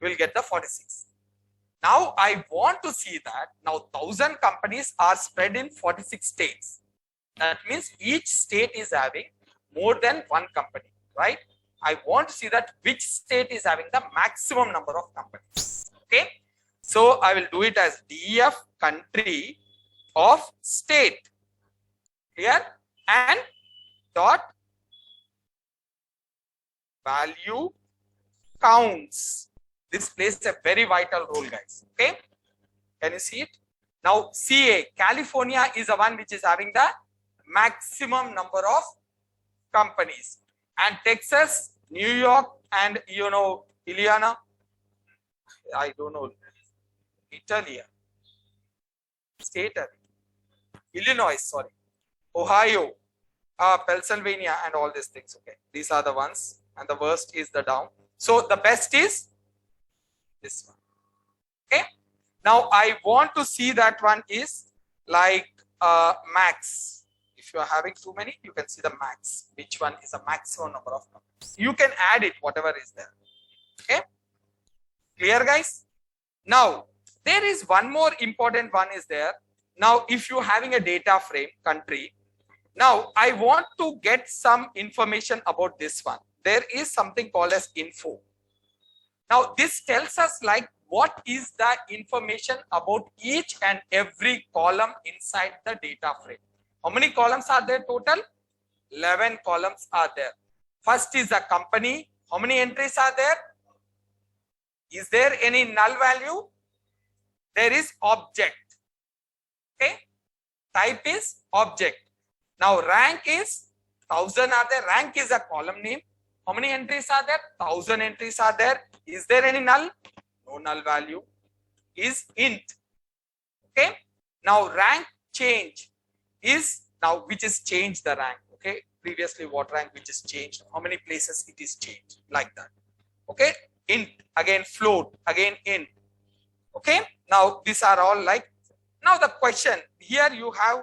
you will get the 46. Now I want to see that now 1000 companies are spread in 46 states. That means each state is having more than one company, right? I want to see that which state is having the maximum number of companies. Okay, so I will do it as def country of state here and dot value counts. This plays a very vital role, guys. Okay, can you see it? Now CA, California is the one which is having the maximum number of companies, and Texas, New York, and Illinois, I don't know, Italy, state, Illinois, sorry, Ohio, Pennsylvania, and all these things. Okay, these are the ones, and the worst is the down. So the best is this one. Okay, now I want to see that one is like max. If you are having too many, you can see the max. Which one is the maximum number of companies? You can add it, whatever is there. Okay, clear, guys? Now there is one more important one is there. Now if you are having a data frame country, now I want to get some information about this one. There is something called as info. Now this tells us like what is the information about each and every column inside the data frame. How many columns are there total? 11 columns are there. First is a company. How many entries are there? Is there any null value? There is object. Okay, type is object. Now rank is 1000 are there. Rank is a column name. How many entries are there? 1000 entries are there. Is there any null? No null value. Is int. Okay, now rank change is now which is changed the rank. Okay, previously what rank which is changed, how many places it is changed, like that. Okay, int, again float, again int. Okay, now these are all like, now the question here you have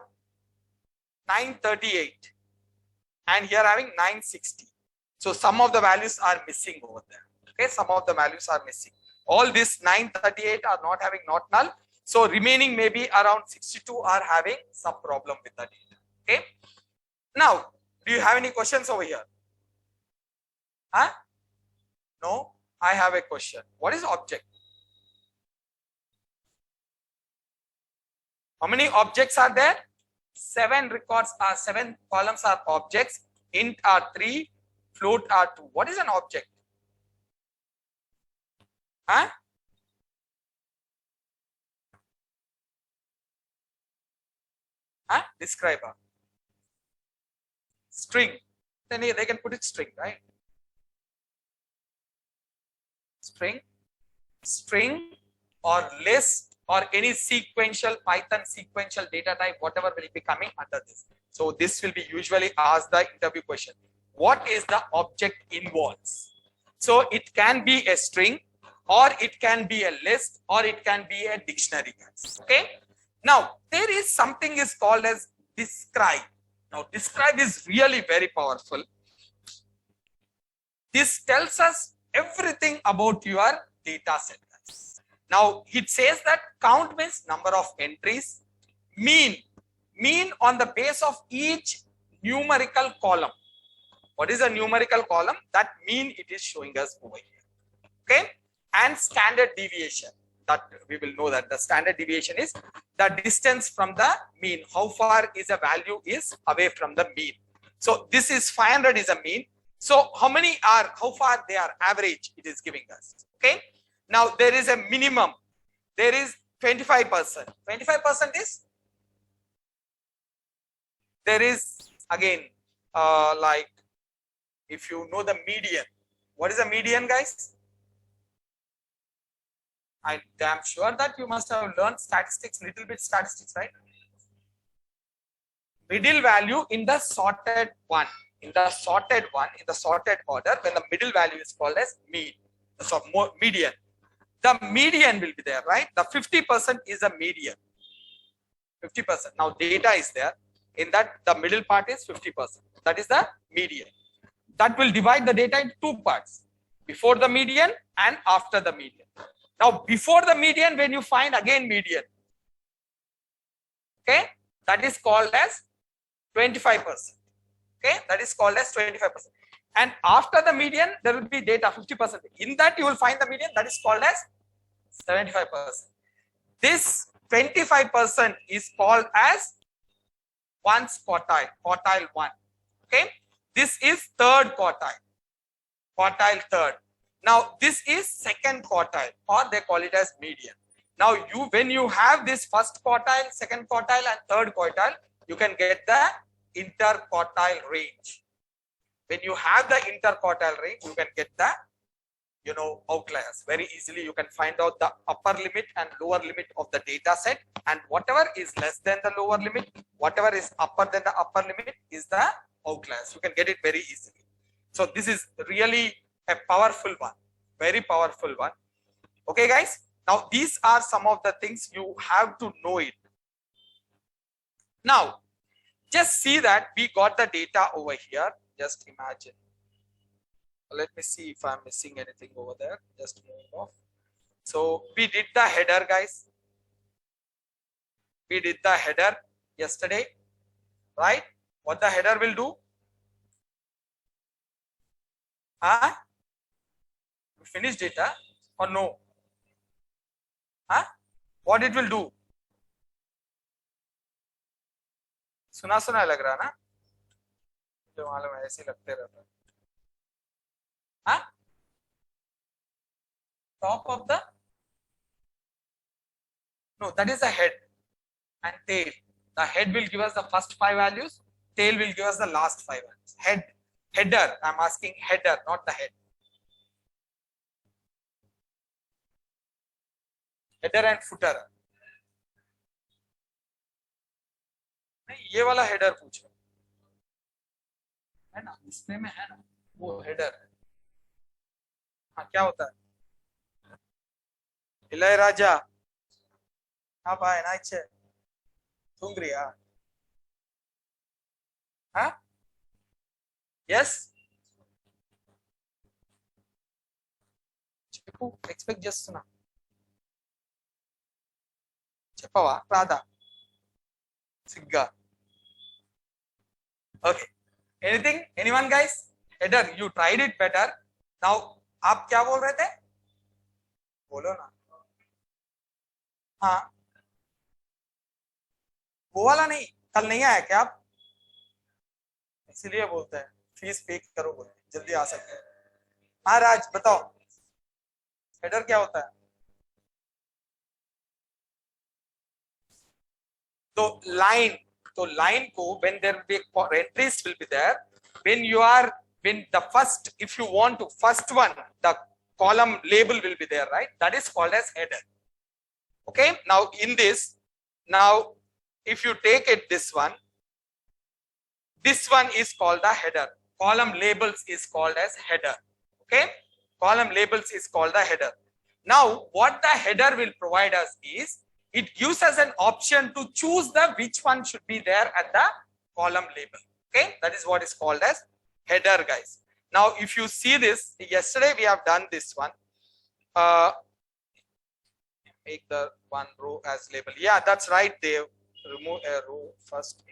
938 and here having 960. So some of the values are missing over there. Okay, some of the values are missing. All this 938 are not having not null. So remaining maybe around 62 are having some problem with the data. Okay. Now, do you have any questions over here? Huh? No, I have a question. What is object? How many objects are there? 7 records are 7 columns are objects. Int are 3, float are 2. What is an object? Huh? Describer. String. Then they can put it string, right? String or list or any sequential Python sequential data type, whatever will be coming under this. So this will be usually asked the interview question. What is the object involves? So it can be a string, or it can be a list, or it can be a dictionary. Okay. Now there is something is called as describe. Now describe is really very powerful. This tells us everything about your data set. Now it says that count means number of entries, mean on the base of each numerical column. What is a numerical column? That mean it is showing us over here. Okay, and standard deviation. That we will know that the standard deviation is the distance from the mean. How far is a value is away from the mean. So this is 500 is a mean. So how many are, how far they are average it is giving us. Okay. Now there is a minimum. There is 25%. 25% is, there is again like if you know the median. What is the median, guys? I am sure that you must have learned statistics, little bit statistics, right? Middle value in the sorted one. In the sorted order, when the middle value is called as mean. So median. The median will be there, right? The 50% is a median. 50%. Now data is there. In that the middle part is 50%. That is the median. That will divide the data into two parts. before the median and after the median. Now, before the median, when you find again median, okay, that is called as 25%. Okay, that is called as 25%. And after the median, there will be data 50%. In that, you will find the median, that is called as 75%. This 25% is called as one's quartile, quartile 1. Okay, this is third quartile, quartile third. Now, this is second quartile, or they call it as median. Now, when you have this first quartile, second quartile, and third quartile, you can get the interquartile range. When you have the interquartile range, you can get the outliers very easily. You can find out the upper limit and lower limit of the data set, and whatever is less than the lower limit, whatever is upper than the upper limit is the outliers. You can get it very easily. So this is really a powerful one, very powerful one. Okay, guys. Now these are some of the things you have to know it. Now, just see that we got the data over here. Just imagine. Let me see if I'm missing anything over there. Just move off. So we did the header, guys. We did the header yesterday, right? What the header will do? Huh? We finished it, huh? Or no? Huh? What it will do? सुना सुना लग रहा ना? जो मालूम है ऐसे लगते रहता है. Huh? Top of the, no, that is the head and tail. The head will give us the first 5 values, tail will give us the last 5 values. Header, I'm asking header, not the head. Header and footer. नहीं, ये वाला header पूछो है ना, display में है ना, वो हेडर है. हाँ, क्या होता है? इलायराजा हाँ भाई नाइचे तुंग्रिया हाँ yes చెప్పు ఎక్స్పెక్ట్ చేస్తున్నా చెప్పవా రాదా సిగ్గా okay anything anyone guys header you tried it better now आप क्या बोल रहे थे बोलो ना हाँ वो वाला नहीं कल नहीं आया क्या आप इसीलिए बोलते हैं फीस पे करो बोले जल्दी आ सकते हैं हाँ राज बताओ हेडर क्या होता है तो लाइन को when there will be entries will be there when the first if you want to first one the column label will be there, right? That is called as header. Okay, now in this now if you take it this one is called the header. Column labels is called as header. Okay, column labels is called the header. Now what the header will provide us is it gives us an option to choose the which one should be there at the column label. Okay, that is what is called as header, guys. Now if you see this, yesterday we have done this one. Make the one row as label. Yeah, that's right, Dave. Remove a row first.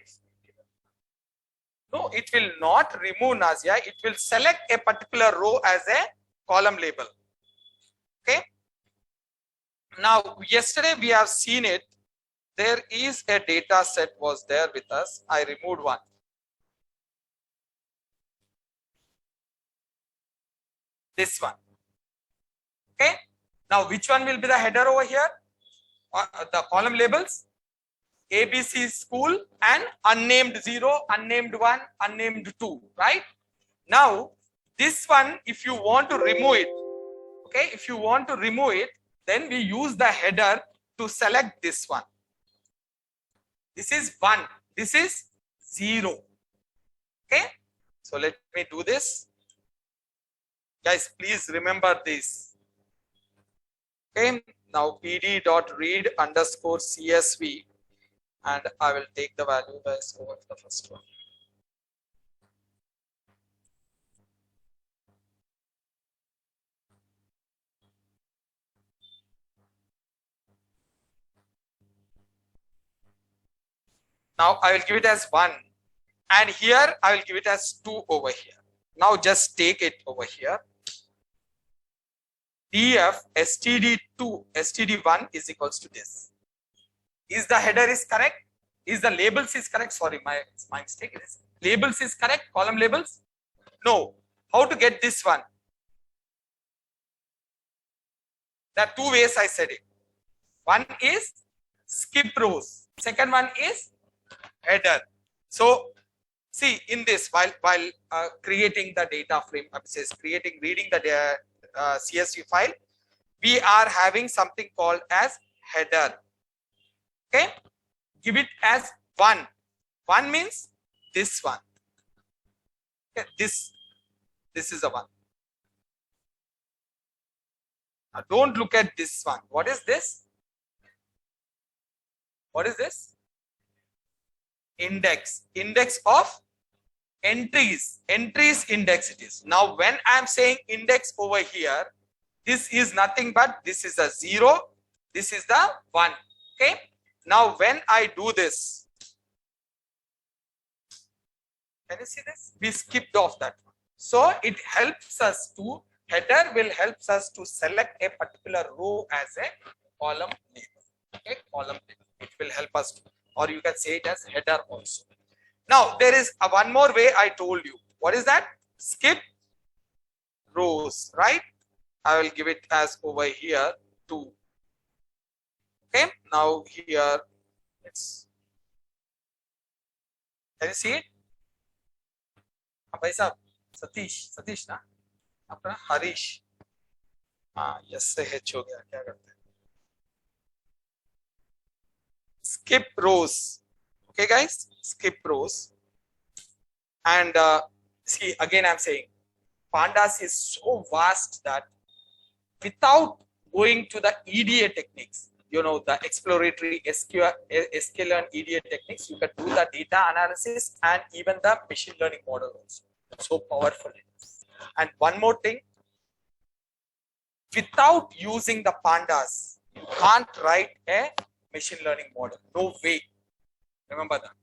No, it will not remove, Nazia. It will select a particular row as a column label. Okay. Now, yesterday we have seen it. There is a data set was there with us. I removed one. This one. Okay. Now, which one will be the header over here? The column labels. ABC school and unnamed 0, unnamed 1, unnamed 2, right? Now, this one, if you want to remove it, okay, if you want to remove it, then we use the header to select this one. This is 1, this is 0, okay? So, let me do this. Guys, please remember this. Okay, now pd.read underscore CSV. And I will take the value guys over the first one. Now I will give it as 1, and here I will give it as 2 over here. Now just take it over here. df std2 std1 is equals to this. Is the header is correct? Is the labels is correct? Sorry, my mistake. It is labels is correct. Column labels. No. How to get this one? There are 2 ways I said it. One is skip rows. Second one is header. So see, in this, while creating the data frame, reading the CSV file, we are having something called as header. Okay, give it as 1. 1 means this one. Okay, this is a 1. Now don't look at this one. What is this? What is this? Index of entries index it is. Now when I am saying index over here, this is nothing but this is a 0, this is the 1. Okay, now when I do this, can you see this? We skipped off that one. So it helps us to, header will helps us to select a particular row as a column label. Okay, column label. It will help us to, or you can say it as header also. Now there is a one more way I told you. What is that? Skip rows, right? I will give it as over here 2. Okay, now here let's, can you see it? भाई साहब सतीश ना अपना हरीश, हाँ yes से hitch हो गया, क्या करते हैं? Skip rows. Okay guys, skip rows. And see, again I'm saying pandas is so vast that without going to the EDA techniques, you know, the exploratory SQL and EDA techniques, you can do the data analysis and even the machine learning model also. So powerful it is. And one more thing, without using the pandas, you can't write a machine learning model. No way. Remember that.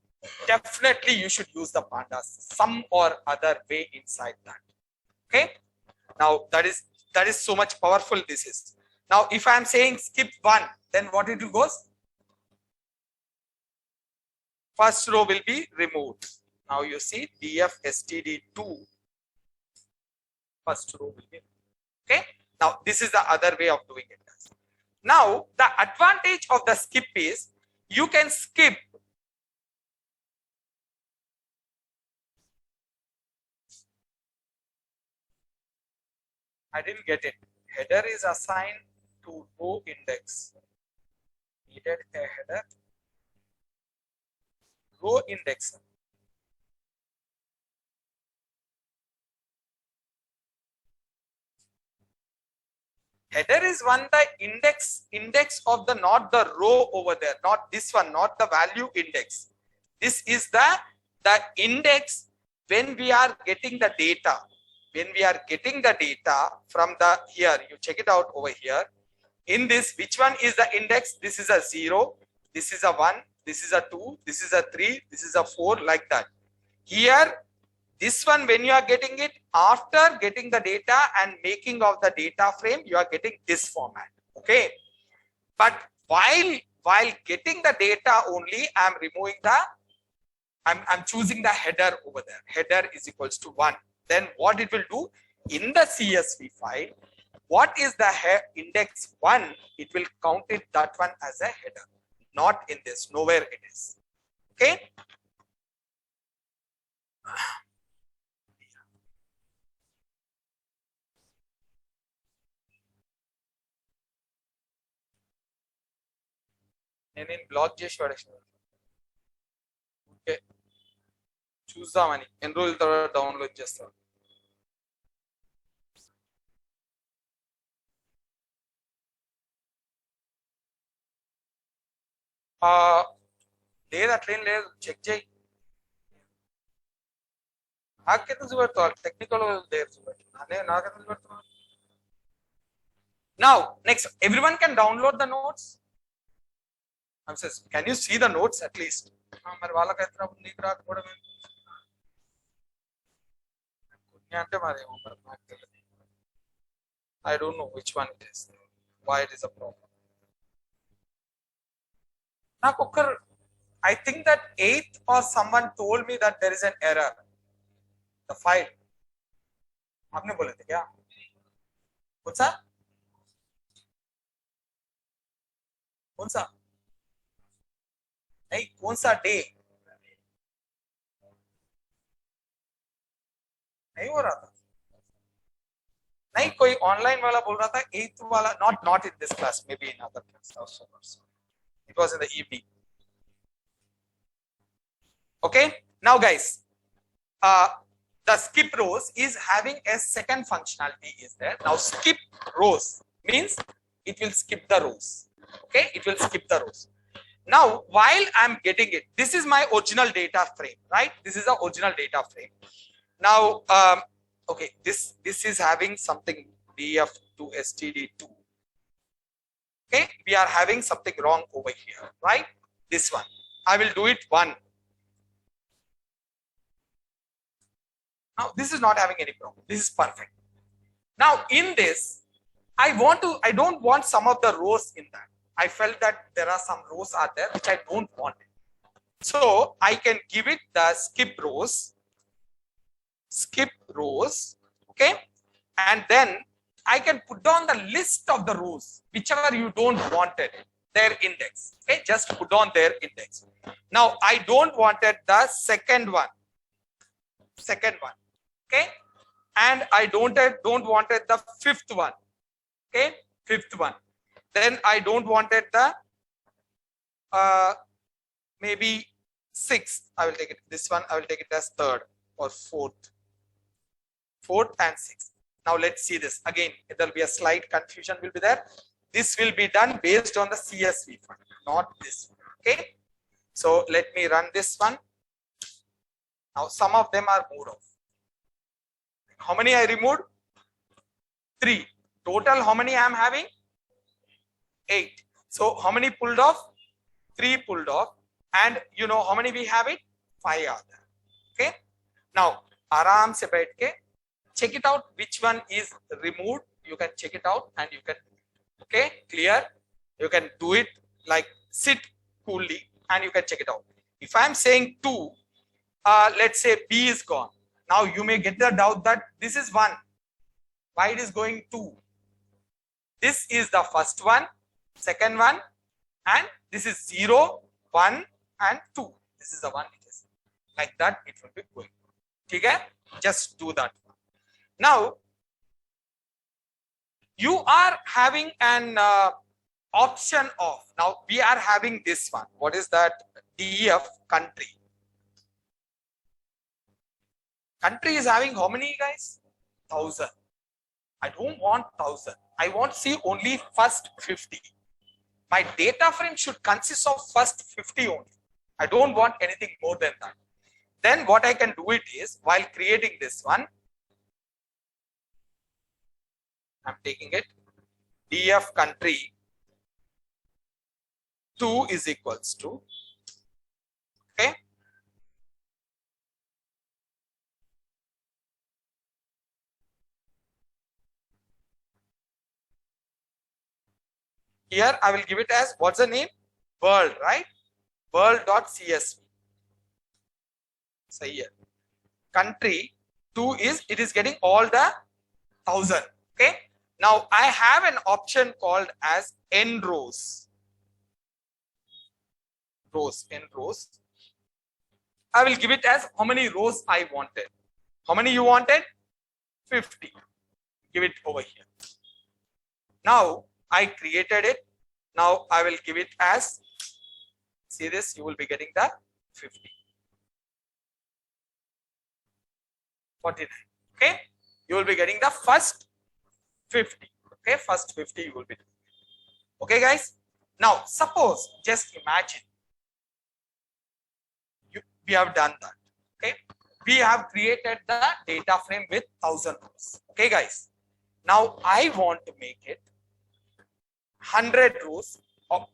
Definitely you should use the pandas some or other way inside that. Okay. Now that is so much powerful this is. Now if I am saying skip 1, then what it goes? First row will be removed. Now you see df std2, first row will be, okay. Now this is the other way of doing it. Now the advantage of the skip is you can skip I didn't get it. Header is assigned to row index. Needed a header. Row index. Header is one the index of the, not the row over there, not this one, not the value index. This is the index when we are getting the data. When we are getting the data from the, here you check it out over here. In this, which one is the index? This is a 0, this is a 1, this is a 2, this is a 3, this is a 4, like that. Here, this one, when you are getting it, after getting the data and making of the data frame, you are getting this format. Okay. But while getting the data only, I am removing the, I'm choosing the header over there. Header is equals to 1. Then what it will do in the CSV file, what is the index 1, it will count it that one as a header, not in this, nowhere it is. Okay. నేను black చేసి పడేసిన. Okay చూద్దామని ఎన్ని రోజుల తర్వాత download చేస్తాను. లేదు అట్లేం లేదు, చెక్ చేయి. నాకెందుకు చూపెడతావు? టెక్నికల్ దగ్గర చూపెట్టు, నాకెందుకు చూపెడుతున్నావు? Now next, everyone can download the notes. I'm saying, can you see the notes at least? మరి వాళ్ళకి ఎట్లా నీకు రాకపోవడం అంటే మరి నాకు తెలియదు. I don't know which one it is, why it is a problem. నాకు ఒక్కరు I think that 8th or someone told me that there is an error. The file. आपने बोले थे क्या? कौन सा? कौन सा? नहीं कौन सा डे? नहीं हो रहा था. नहीं कोई ऑनलाइन वाला बोल रहा था 8th वाला, not in this class, maybe in other class also. It was in the evening. Okay, now guys, the skip rows is having a second functionality is there. Now skip rows means it will skip the rows. Okay, it will skip the rows. Now while I'm getting it, this is my original data frame, right? This is the original data frame. Now okay, this is having something df to std2. Okay, we are having something wrong over here, right? This one I will do it one. Now this is not having any problem. This is perfect. Now in this I don't want some of the rows in that. I felt that there are some rows are there which I don't want it. So I can give it the skip rows, okay, and then I can put down the list of the rows whichever you don't wanted their index. Okay, just put on their index. Now I don't wanted the second one, okay, and I don't wanted the fifth one, okay, fifth one. Then I don't wanted the maybe sixth. I will take it, this one I will take it as third or fourth and sixth. Now let's see this again. There will be a slight confusion will be there. This will be done based on the CSV file, not this one. Okay, so let me run this one. Now some of them are moved off. How many I removed? 3 total. How many I am having? 8. So how many pulled off? 3 pulled off. And you know how many we have it? 5 are there. Okay, now aram se baith ke check it out which one is removed. You can check it out and you can, okay, clear. You can do it like sit coolly and you can check it out. If I am saying 2, let's say B is gone. Now you may get the doubt that this is 1. Why it is going 2? This is the first one, second one, and this is 0, 1 and 2. This is the one it is. Like that it will be going. Okay? Just do that. Now you are having an option of, now we are having this one. What is that? DF country. Country is having how many guys? 1000. I don't want 1000. I want see only first 50. My data frame should consist of first 50 only. I don't want anything more than that. Then what I can do it is, while creating this one, I'm taking it DF country 2 is equals to, okay, here I will give it as, what's the name? World, right? World.csv. So here country 2 is, it is getting all the 1000. Okay, now I have an option called as n rows. N rows. I will give it as how many rows I wanted. How many you wanted? 50. Give it over here. Now I created it. Now I will give it as, see this, you will be getting the 50. 49. Okay, you will be getting the first 50. Okay, first 50 you will be doing. Okay guys, now suppose, just imagine we have done that. Okay, we have created the data frame with 1000 rows. Okay guys, now I want to make it 100 rows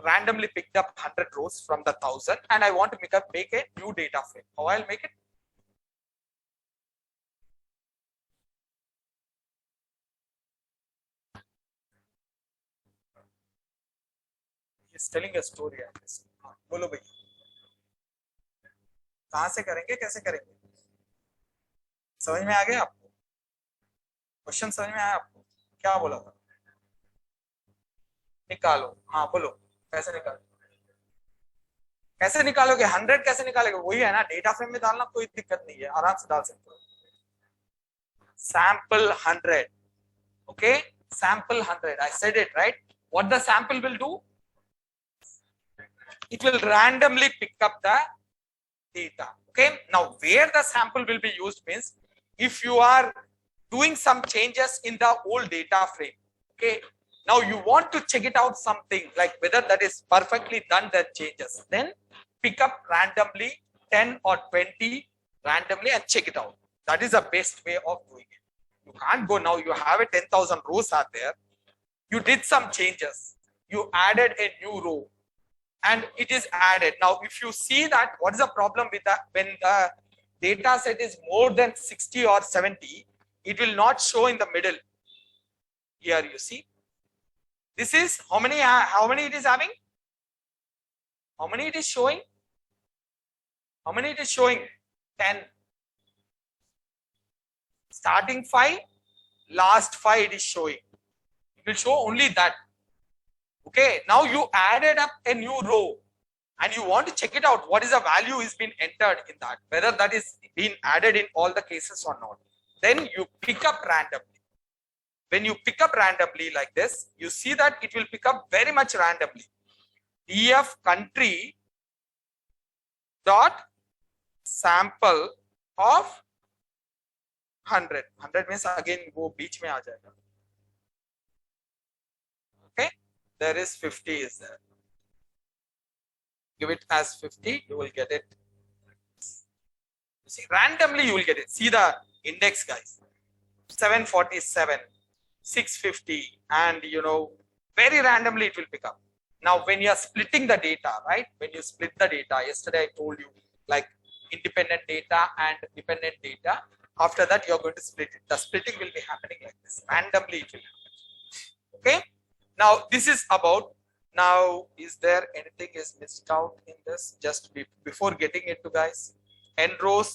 randomly picked up 100 rows from the 1000 and I want to make a new data frame. How I'll make it? He's telling a story. बोलो भैया कहाँ से करेंगे कैसे करेंगे समझ में आ गया आपको क्वेश्चन समझ में आया आपको क्या बोला था निकालो हाँ बोलो कैसे निकालोगे 100 कैसे निकालोगे वही है ना डेटा फ्रेम में डालना कोई दिक्कत नहीं है आराम से डाल सकते हो sample 100 okay sample 100 I said it right what the sample will do it will randomly pick up the data okay now where the sample will be used means if you are doing some changes in the old data frame okay now you want to check it out something like whether that is perfectly done the changes then pick up randomly 10 or 20 randomly and check it out that is the best way of doing it you can't go now you have a 10,000 rows are there you did some changes you added a new row and it is added now if you see that what is the problem with that when the data set is more than 60 or 70 it will not show in the middle here you see this is how many it is having how many it is showing 10 starting 5 last 5 it is showing it will show only that okay now you added up a new row and you want to check it out what is the value is been entered in that whether that is been added in all the cases or not then you pick up randomly when you pick up randomly like this you see that it will pick up very much randomly df country dot sample of 100 means again वो बीच में आ जाएगा okay there is 50 is there give it as 50 you will get it you see randomly you will get it see the index guys 747 650 and you know very randomly it will pick up now when you are splitting the data right when you split the data yesterday I told you like independent data and dependent data after that you are going to split it the splitting will be happening like this randomly it will happen okay now this is about now is there anything is missed out in this just before getting into guys n rows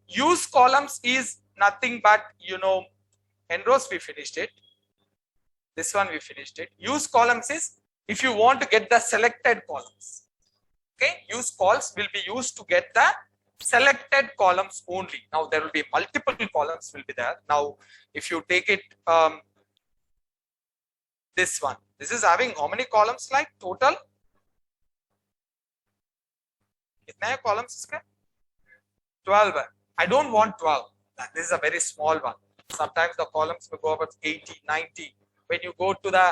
use columns is nothing but you know n rows we finished it this one we finished it use columns is if you want to get the selected columns okay use calls will be used to get the selected columns only now there will be multiple columns will be there now if you take it this one this is having how many columns like total कितने हैं columns इसके 12 है I don't want 12 this is a very small one sometimes the columns will go about 80 90 when you go to the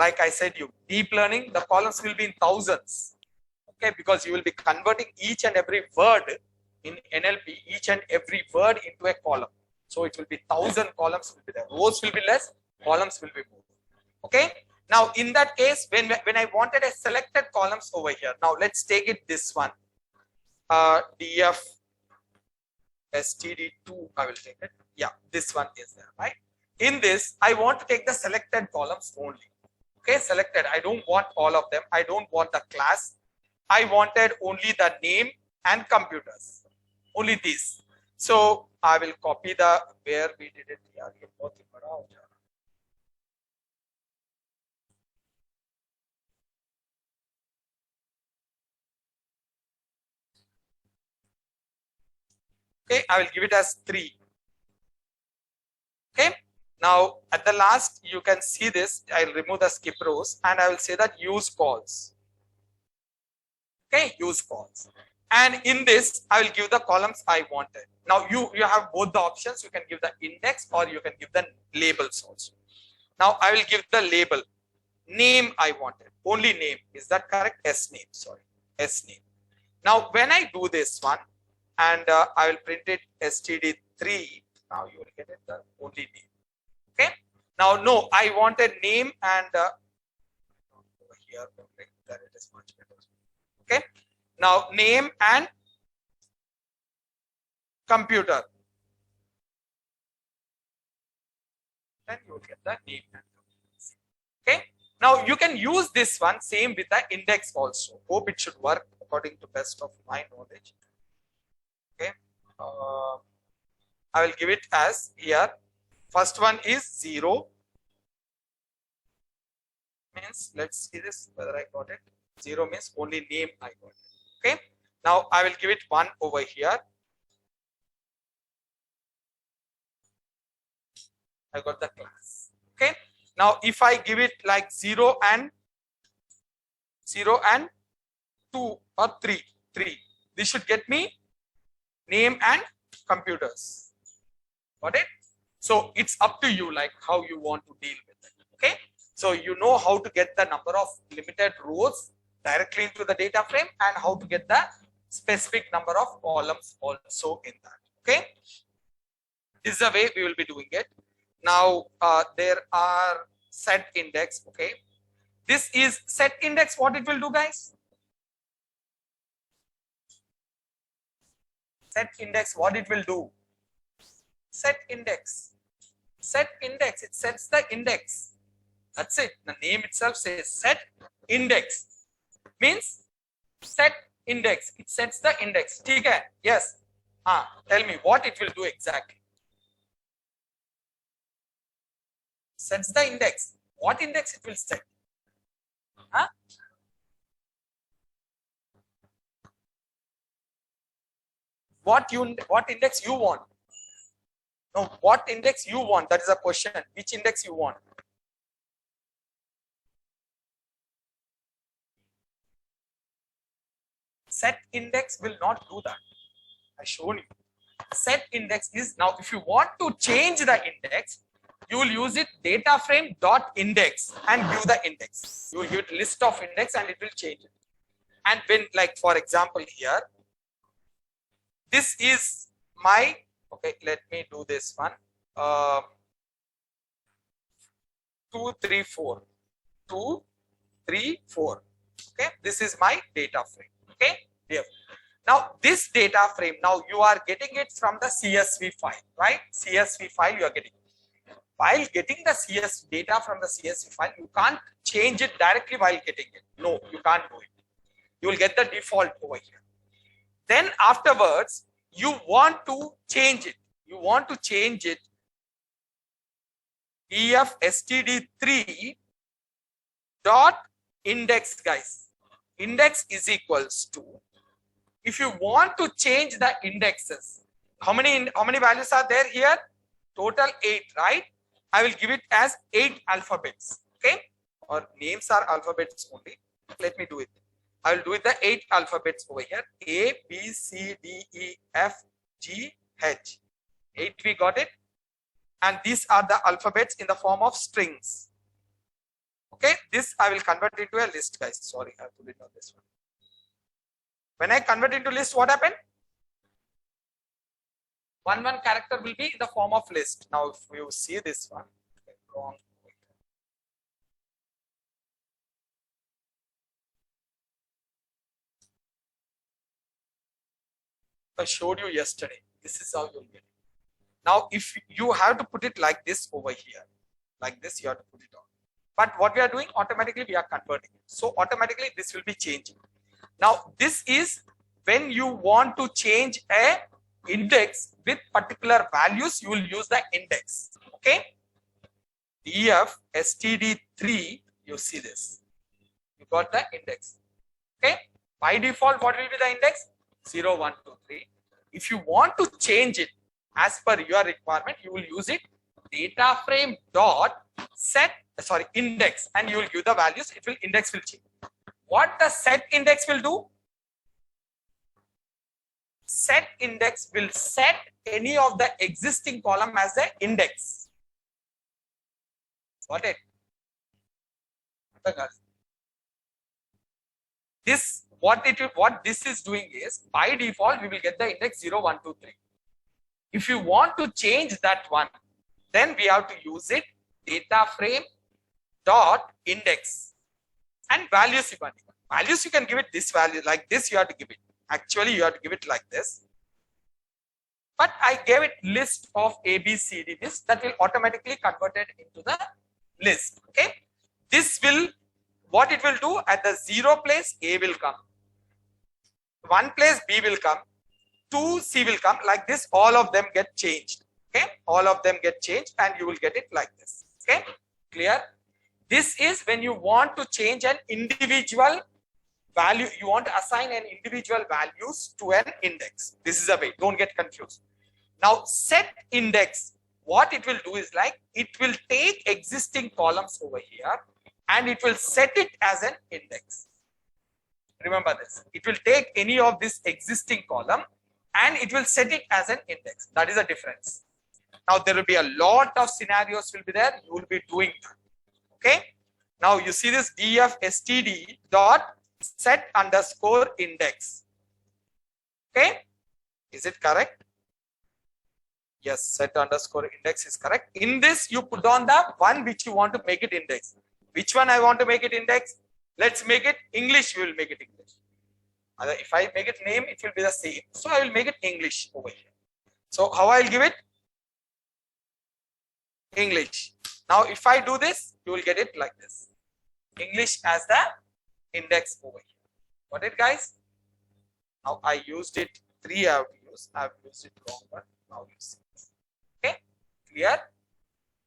like I said you deep learning the columns will be in thousands okay because you will be converting each and every word in NLP each and every word into a column so it will be 1000 columns will be there rows will be less columns will be more okay now in that case when I wanted a selected columns over here now let's take it this one df std2 I will take it yeah this one is there right in this I want to take the selected columns only okay selected I don't want all of them I don't want the class I wanted only the name and computers only these so I will copy the where we did it यार ये बहुत ही बड़ा हो जाएगा okay I will give it as 3 okay now at the last you can see this I'll remove the skip rows and I will say that use calls okay use calls and in this I will give the columns I wanted now you have both the options you can give the index or you can give the labels also now I will give the label name I wanted only name is that correct s name sorry s name now when I do this one and I will print it std3 now you will get it the only name okay now no I wanted name and over here here. That it is much better. Okay. Now name and computer. Then you will get the name and computer. Okay. Now you can use this one same with the index also. Hope it should work according to best of my knowledge. Okay. I will give it as here. First one is 0. Means let's see this whether I got it. 0 means only name I got it. Okay. Now I will give it 1 over here. I got the class. Okay. Now if I give it like 0 and 2 or 3, this should get me name and computers. Got it? So it's up to you, like how you want to deal with it. Okay. So you know how to get the number of limited rows directly into the data frame and how to get the specific number of columns also in that. Okay. This is the way we will be doing it. Now there are set index. Okay. This is set index. What it will do, guys? Set index. What it will do? Set index. Set index. It sets the index. That's it. The name itself says set index. Means set index. It sets the index. Okay. Yes. Tell me what it will do exactly. Sets the index. What index it will set? What index you want? No, what index you want? That is a question. Which index you want? Set index will not do that. I showed you. Set index is now if you want to change the index, you will use it data frame dot index and give the index. You will give it list of index and it will change it. And when, like for example here, this is my, okay, let me do this one. 2, 3, 4. 2, 3, 4. Okay, this is my data frame. Okay, here. Now this data frame, now you are getting it from the CSV file, right? CSV file you are getting. While getting the CS data from the CSV file, you can't change it directly while getting it. No, you can't do it. You will get the default over here. Then afterwards, you want to change it. You want to change it. EFSTD3 dot index, guys. Index is equals to. If you want to change the indexes, how many values are there here? Total 8, right? I will give it as 8 alphabets. Okay, or names are alphabets only. Let me do it. I will do it the 8 alphabets over here. A, B, C, D, E, F, G, H. 8 we got it. And these are the alphabets in the form of strings. Okay, this I will convert into a list, guys. Sorry, I have to read on this one. When I convert into list, what happened? One character will be in the form of list. Now, if you see this one, okay, wrong. I showed you yesterday. This is how you'll get it. Now, if you have to put it like this over here, like this, you have to put it on. But what we are doing, automatically we are converting it. So automatically this will be changing. Now, this is when you want to change a index with particular values, you will use the index. Okay. EF STD3, you see this. You got the index. Okay. By default, what will be the index? 0, 1, 2, 3. If you want to change it as per your requirement, you will use it data frame dot set, sorry, index, and you will give the values. It will index will change. What the set index will do? Set index will set any of the existing column as the index. Got it? This what this is doing is, by default we will get the index 0, 1, 2, 3. If you want to change that one, then we have to use it data frame dot index, and values you can give. Values you can give it this value, like this you have to give it. Actually, you have to give it like this. But I gave it list of A, B, C, D list that will automatically convert it into the list. Okay. This will, what it will do, at the 0 place A will come, 1 place B will come, 2 C will come, like this. All of them get changed. Okay. All of them get changed and you will get it like this. Okay. Clear? This is when you want to change an individual value, you want to assign an individual values to an index. This is a way, don't get confused. Now set index, what it will do is like, it will take existing columns over here and it will set it as an index. Remember this, it will take any of this existing column and it will set it as an index. That is the difference. Now there will be a lot of scenarios will be there, you will be doing that. Okay. Now you see this df_std dot set underscore index. Okay. Is it correct? Yes, set underscore index is correct. In this, you put on the one which you want to make it index. Which one I want to make it index? Let's make it English. We will make it English. If I make it name, it will be the same. So I will make it English over here. So how I'll give it? English. Now if I do this, you will get it like this. English as the index over here. Got it, guys? Now I used it 3 I have used. I have used it wrong, but now you see. Okay, clear?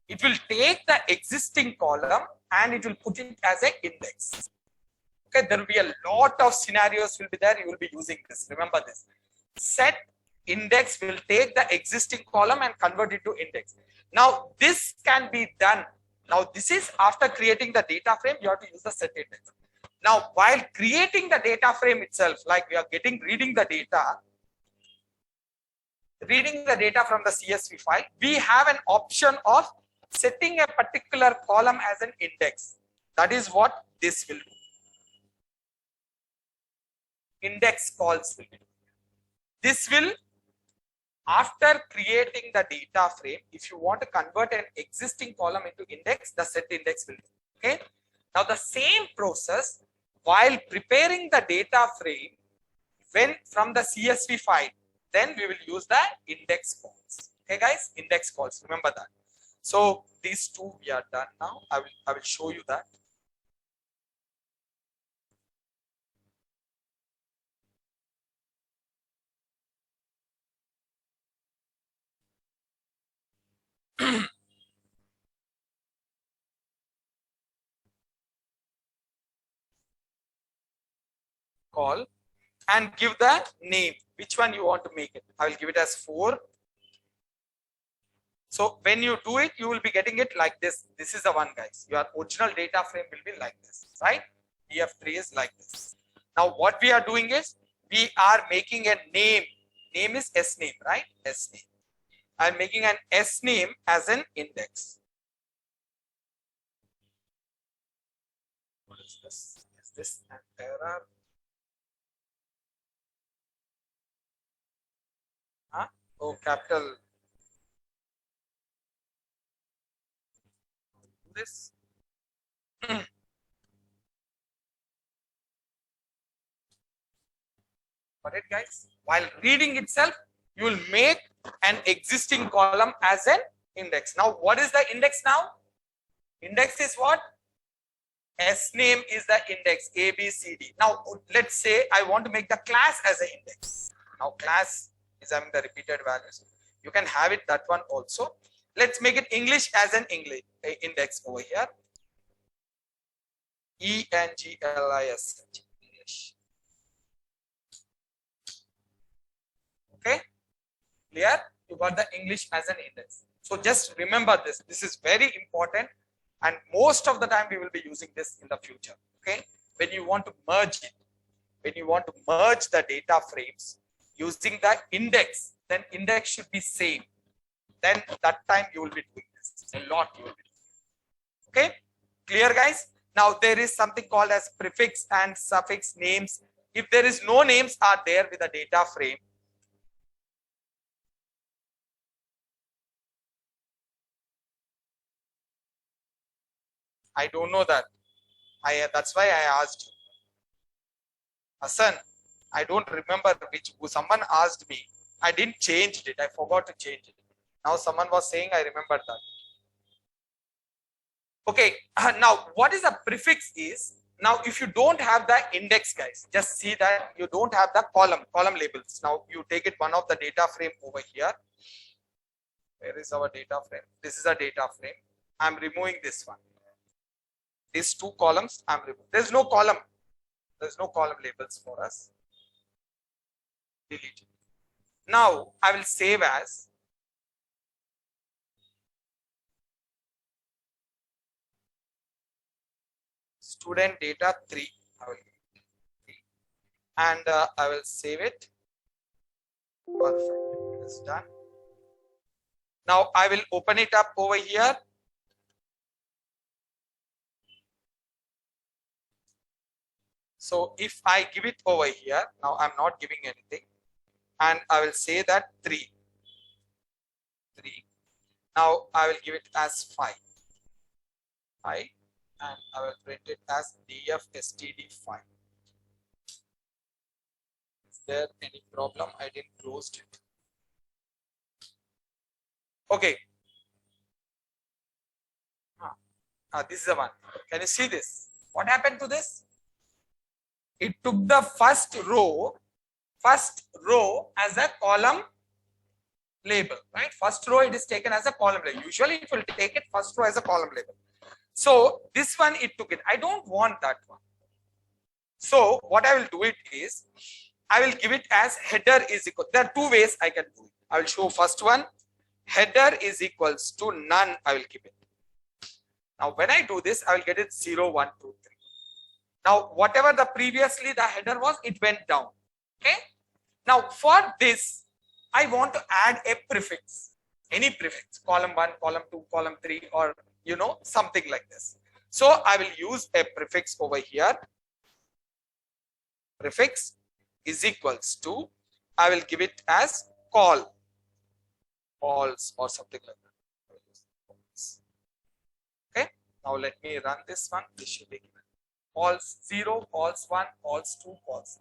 It will take the existing column and it will put it as an index. Okay, there will be a lot of scenarios will be there. You will be using this. Remember this. Set index will take the existing column and convert it to index. Now this can be done. Now this is after creating the data frame, you have to use the set index. Now while creating the data frame itself, like we are reading the data from the CSV file, we have an option of setting a particular column as an index. That is what this will do. Index calls will do. This will, after creating the data frame, if you want to convert an existing column into index, the set index will do. Okay. Now the same process while preparing the data frame, when from the CSV file, then we will use the index calls. Okay, guys, index calls. Remember that. So these two we are done now. I will show you that. Call and give the name. Which one you want to make it? I will give it as 4. So when you do it, you will be getting it like this. This is the one, guys. Your original data frame will be like this, right? df3 is like this. Now what we are doing is we are making a name. Name is s name, right? S name. I am making an s name as an index. What is this? Is this an error? Huh? Oh, capital. This. Got it, guys? While reading itself, you will make an existing column as an index. Now, what is the index now? Index is what? S name is the index A, B, C, D. Now, let's say I want to make the class as an index. Now, class is having the repeated values. You can have it that one also. Let's make it English as an index over here. ENGLISH. English. Okay, clear? You got the English as an index. So just remember this. This is very important, and most of the time we will be using this in the future. Okay, when you want to merge it, when you want to merge the data frames using the index, then index should be same. Then that time you will be doing this a lot. You will be doing. Okay, clear, guys? Now there is something called as prefix and suffix names. If there is no names are there with the data frame, I don't know that. That's why I asked you. Hassan, I don't remember someone asked me. I didn't change it. I forgot to change it. Now someone was saying I remembered that. Okay, now what is a prefix is, now if you don't have the index, guys, just see that you don't have the column labels. Now you take it one of the data frame over here. Where is our data frame? This is a data frame. I'm removing this one. These two columns I'm removing. There's no column labels for us. Delete it. Now I will save as student data 3. I will give it 3. And I will save it. Perfect. It is done. Now I will open it up over here. So if I give it over here, now I'm not giving anything, and I will say that 3. Now I will give it as 5, and I will print it as dfstd5. Is there any problem? I didn't close it. Okay. This is the one. Can you see this? What happened to this? It took the first row as a column label, right? First row it is taken as a column label. Usually it will take it first row as a column label. So this one it took it. I don't want that one. So what I will do it is, I will give it as header is equal. There are two ways I can do it. I will show first one. Header is equals to none. I will keep it. Now when I do this, I will get it 0, 1, 2, 3. Now whatever the previously the header was, it went down. Okay. Now for this, I want to add a prefix. Any prefix, column 1, column 2, column 3, or something like this. So I will use a prefix over here. Prefix is equals to, I will give it as calls or something like that. Okay. Now let me run this one. This should be given. Calls 0, calls 1, calls 2, calls.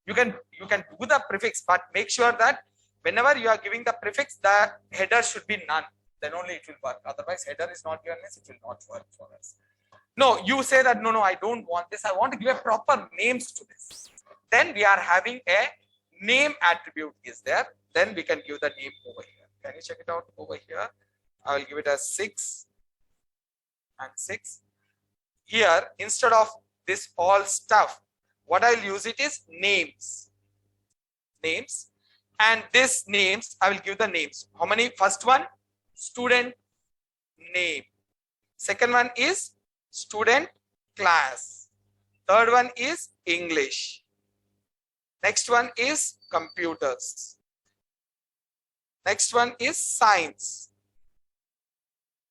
You can do the prefix, but make sure that whenever you are giving the prefix, the header should be none. Then only it will work. Otherwise, header is not given, it will not work for us. No, you say that no, I don't want this. I want to give a proper names to this. Then we are having a name attribute is there. Then we can give the name over here. Can you check it out over here? I will give it as 6 and 6. Here, instead of this all stuff, what I'll use it is names. And this names, I will give the names. How many? First one, student name. Second one is student class. Third one is English. Next one is computers. Next one is science.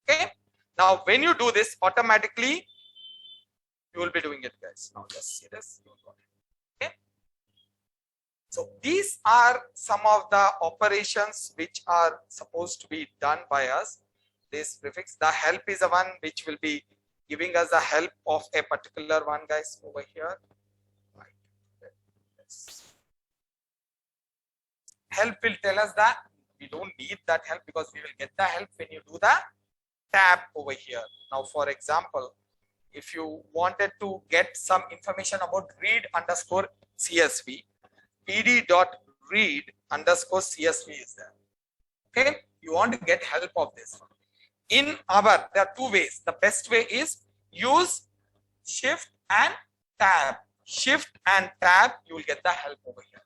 Okay. Now, when you do this, automatically you will be doing it, guys. Now, just see this. Okay. So, these are some of the operations which are supposed to be done by us. This prefix, the help is the one which will be giving us the help of a particular one, guys, over here. Right. Yes. Help will tell us that we don't need that help because we will get the help when you do the tab over here. Now, for example, if you wanted to get some information about read underscore CSV, pd.read underscore CSV is there. Okay, you want to get help of this one. There are two ways. The best way is use shift and tab. Shift and tab, you will get the help over here.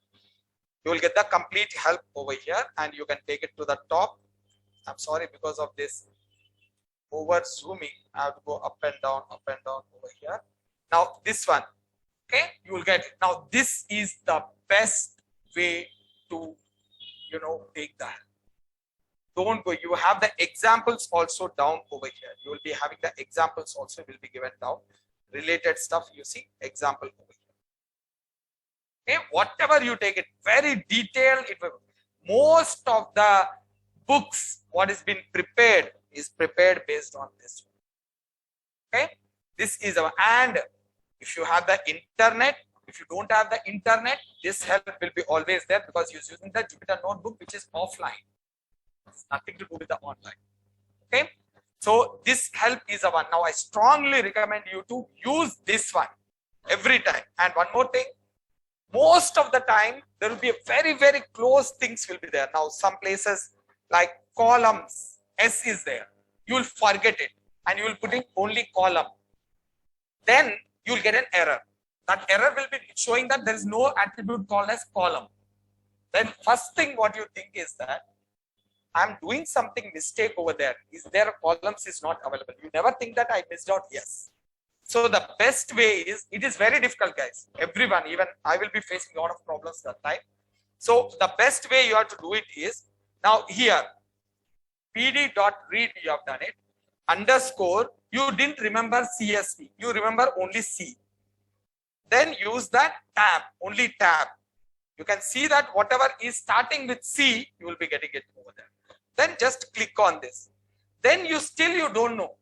You will get the complete help over here and you can take it to the top. I'm sorry, because of this over zooming, I have to go up and down over here. Now this one, okay, you will get it. Now this is the best way to, take the help. Don't go. You have the examples also down over here. You will be having the examples also will be given down. Related stuff, you see, example over here. Okay, whatever you take it, very detailed. Most of the books, what has been prepared is prepared based on this one. Okay, This is our, and if you have the internet, if you don't have the internet, this help will be always there because you're using the Jupyter notebook, which is offline. It's nothing to do with the online. Okay. So this help is a one. Now I strongly recommend you to use this one every time. And one more thing, most of the time there will be a very close things will be there. Now some places like columns, S is there. You will forget it and you will put in only column. Then you will get an error. That error will be showing that there is no attribute called as column. Then first thing what you think is that I'm doing something mistake over there. Is there columns is not available? You never think that I missed out. Yes. So the best way is, it is very difficult, guys. Everyone, even I will be facing a lot of problems that time. So the best way you have to do it is, now here, pd.read you have done it, underscore, you didn't remember CSV, you remember only C. Then use that tab, only tab. You can see that whatever is starting with C, you will be getting it over there. Then just click on this. Then you don't know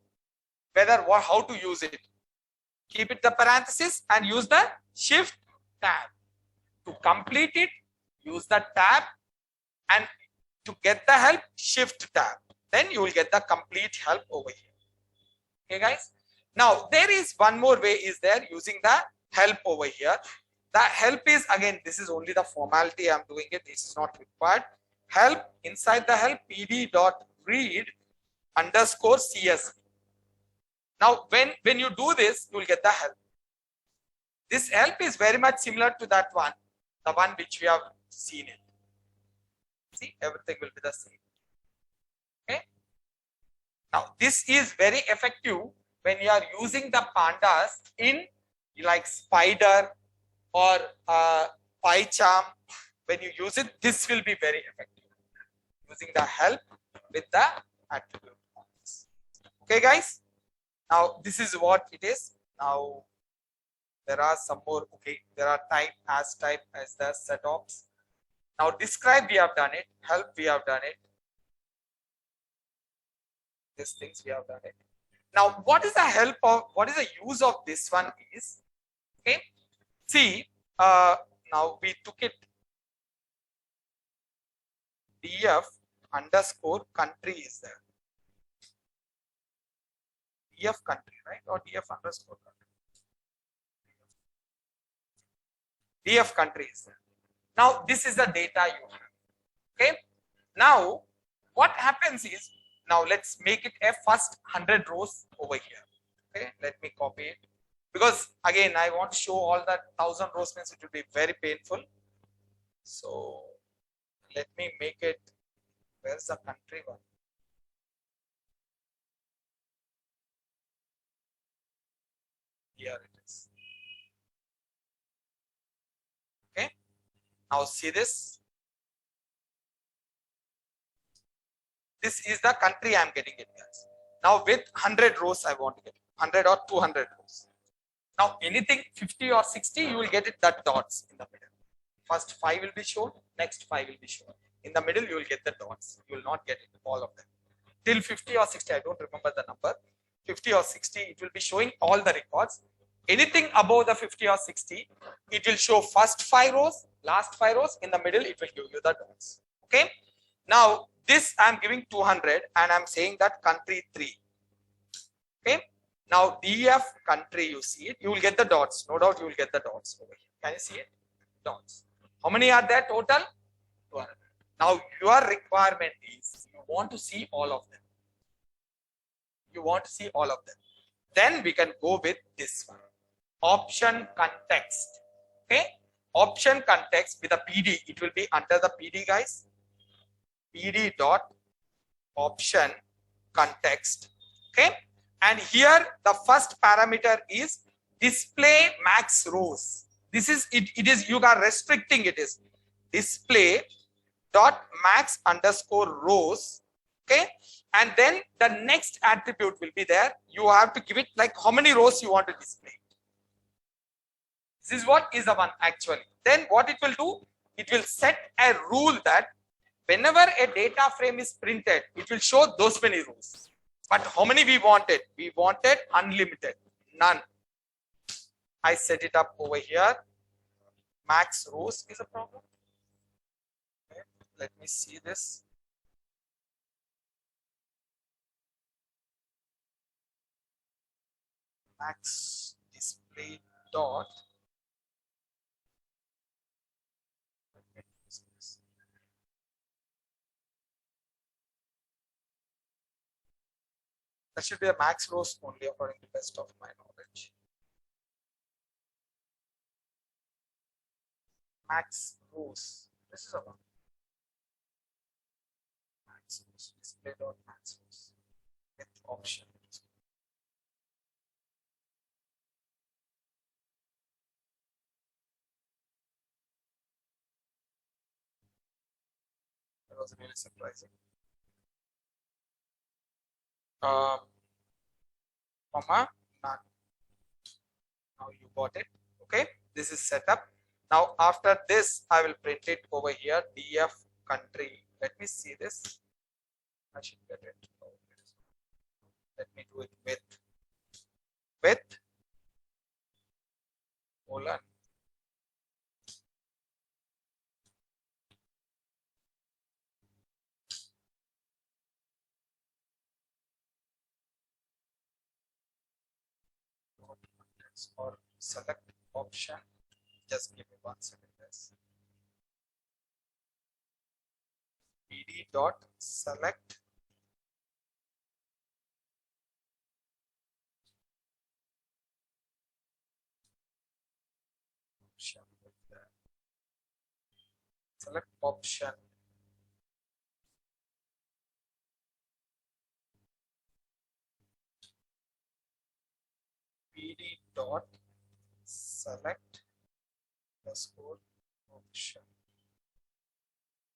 whether or how to use it. Keep it the parenthesis and use the shift tab. To complete it, use the tab, and to get the help, shift tab. Then you will get the complete help over here. Okay, guys. Now there is one more way is there, using the help over here. The help is, again, this is only the formality I'm doing it. This is not required. Help, inside the help, pd.read underscore CSV. Now, when you do this, you will get the help. This help is very much similar to that one, the one which we have seen it. See, everything will be the same. Okay. Now, this is very effective when you are using the pandas in like spider or PyCharm. When you use it, this will be very effective. Using the help with the attribute. Okay, guys. Now this is what it is. Now there are some more. Okay, there are type as the set ops. Now describe we have done it. Help we have done it. These things we have done it. Now what is the help of? What is the use of this one is? Okay. See. Now we took it. df underscore country is there. df country, right? Or df underscore country. df country is there. Now this is the data you have. Okay. Now what happens is, now let's make it a first 100 rows over here. Okay. Let me copy it, because again I want to show all that 1000 rows means it will be very painful. So let me make it, where's the country one? Here it is. Okay. Now see this. This is the country I am getting it, guys. Now with 100 rows I want to get 100 or 200 rows. Now anything 50 or 60, you will get it that dots in the middle. First 5 will be shown, next 5 will be shown. In the middle, you will get the dots. You will not get it, all of them. Till 50 or 60, I don't remember the number. 50 or 60, it will be showing all the records. Anything above the 50 or 60, it will show first 5 rows, last 5 rows. In the middle, it will give you the dots. Okay. Now, this I am giving 200 and I am saying that country 3. Okay. Now, df country, you see it, you will get the dots. No doubt you will get the dots over here. Can you see it? Dots. How many are there total? 200. Now, your requirement is you want to see all of them. You want to see all of them. Then we can go with this one. Option context. Okay. Option context with a PD. It will be under the PD, guys. PD dot option context. Okay. And here the first parameter is display max rows. This is it. It is, you are restricting it is display dot max underscore rows. Okay. And then the next attribute will be there. You have to give it like how many rows you want to display. This is what is the one actually. Then what it will do, it will set a rule that whenever a data frame is printed, it will show those many rows. But how many we wanted? We wanted unlimited. none. I set it up over here. Max rows is a problem. Okay. Let me see this. Max display dot. That should be a max rows only according to best of my knowledge. Max rows. This is a one. Max rows. Display dot max rows with option. That was really surprising. Comma none. Now you got it. Okay, this is set up. Now after this, I will print it over here. DF country. Let me see this. I should get it. Let me do it with colon. Or select option. Just give me 1 second, guys. PD dot select option with the select option. PD dot select underscore option.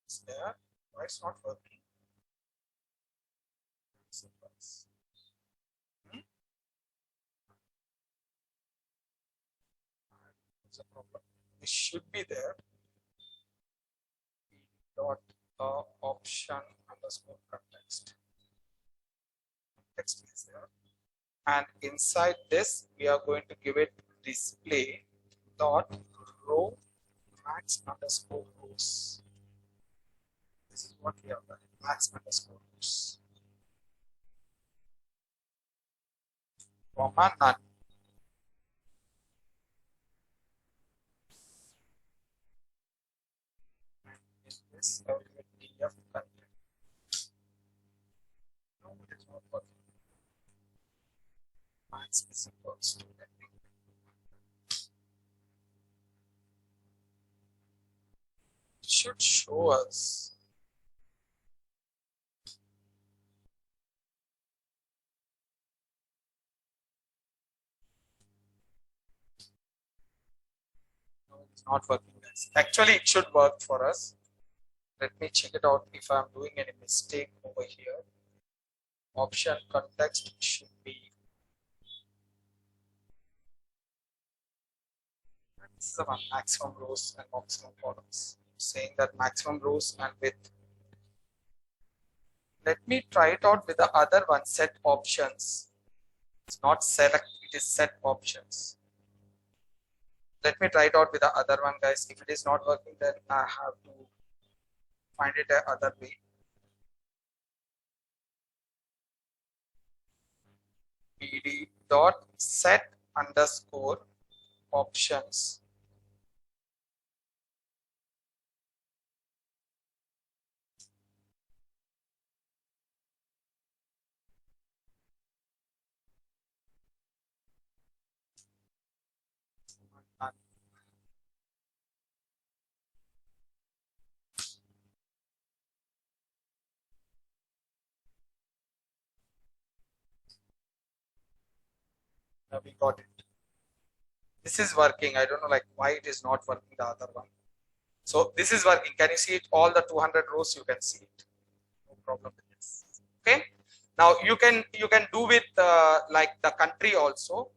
Is there? Why it's not working? Surprise. There's a problem. It should be there. PD dot option underscore context. Context is there. And inside this, we are going to give it display dot row max underscore rows. This is what we have done. Max underscore rows. Comma none. In this, I will give it DF content. No, it is not working. Max is equals to it should show us. No, it's not working, guys. Actually, it should work for us. Let me check it out if I'm doing any mistake over here. Option context should be. This is about maximum rows and maximum columns. Saying that maximum rows and width. Let me try it out with the other one, set options. It's not select, it is set options. Let me try it out with the other one, guys. If it is not working, then I have to find it a other way. PD dot set underscore options. Now we got it. This is working. I don't know like why it is not working the other one. So this is working. Can you see it? All the 200 rows you can see it. No problem with this. Okay. Now you can do with like the country also.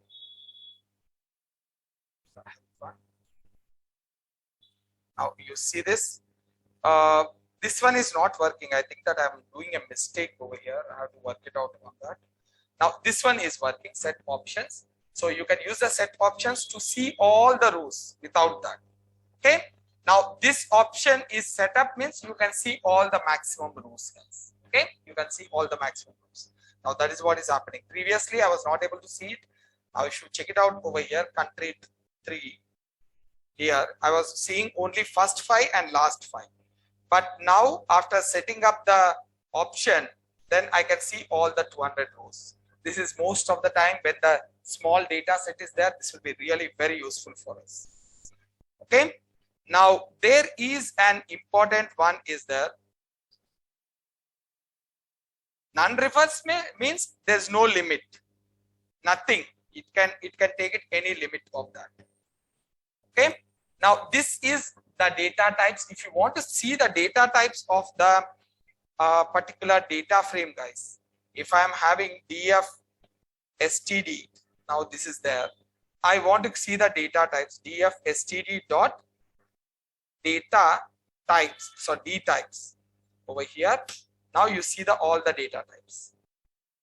Now you see this. This one is not working. I think that I'm doing a mistake over here. I have to work it out on that. Now this one is working. Set options. So you can use the set options to see all the rows without that. Okay. Now this option is set up means you can see all the maximum rows, guys. Okay. You can see all the maximum rows. Now that is what is happening. Previously I was not able to see it. Now you should check it out over here. Country 3. Here I was seeing only first 5 and last 5. But now after setting up the option, then I can see all the 200 rows. This is most of the time when the small data set is there. This will be really very useful for us. Okay. Now there is an important one is there. Non-reverse means there's no limit. Nothing. It can take it any limit of that. Okay. Now this is the data types. If you want to see the data types of the particular data frame, guys, if I am having df std, now this is there. I want to see the data types. Df std dot data types. So d types over here. Now you see all the data types.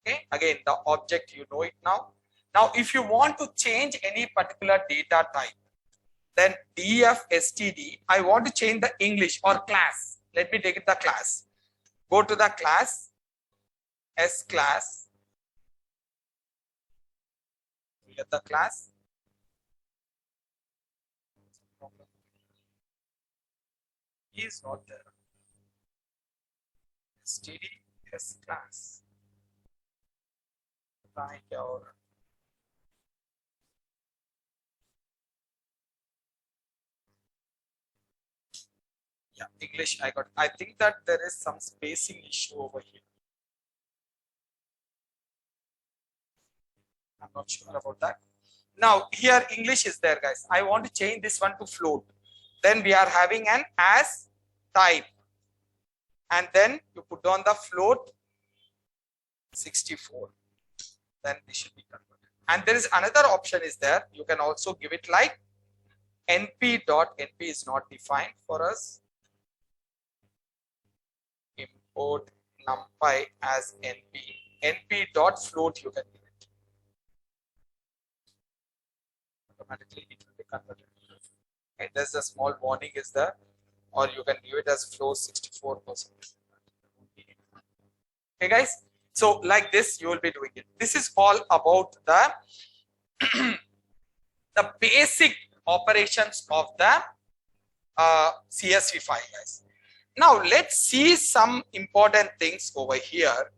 Okay. Again, the object, you know it now. Now, if you want to change any particular data type, then df std, I want to change the English or class. Let me take it the class. Go to the class, S class. Get the class. He is not there. Std S class. Right, or yeah, English I got. I think that there is some spacing issue over here. I'm not sure about that. Now here English is there, guys. I want to change this one to float. Then we are having an as type. And then you put on the float 64. Then this should be converted. And there is another option is there. You can also give it like np dot np is not defined for us. Import numpy as np dot float you can give it. Automatically it will be converted. Okay, there's a small warning is there, or you can give it as float 64%. Okay, guys. So like this, you will be doing it. This is all about the the basic operations of the CSV file, guys. Now let's see some important things over here.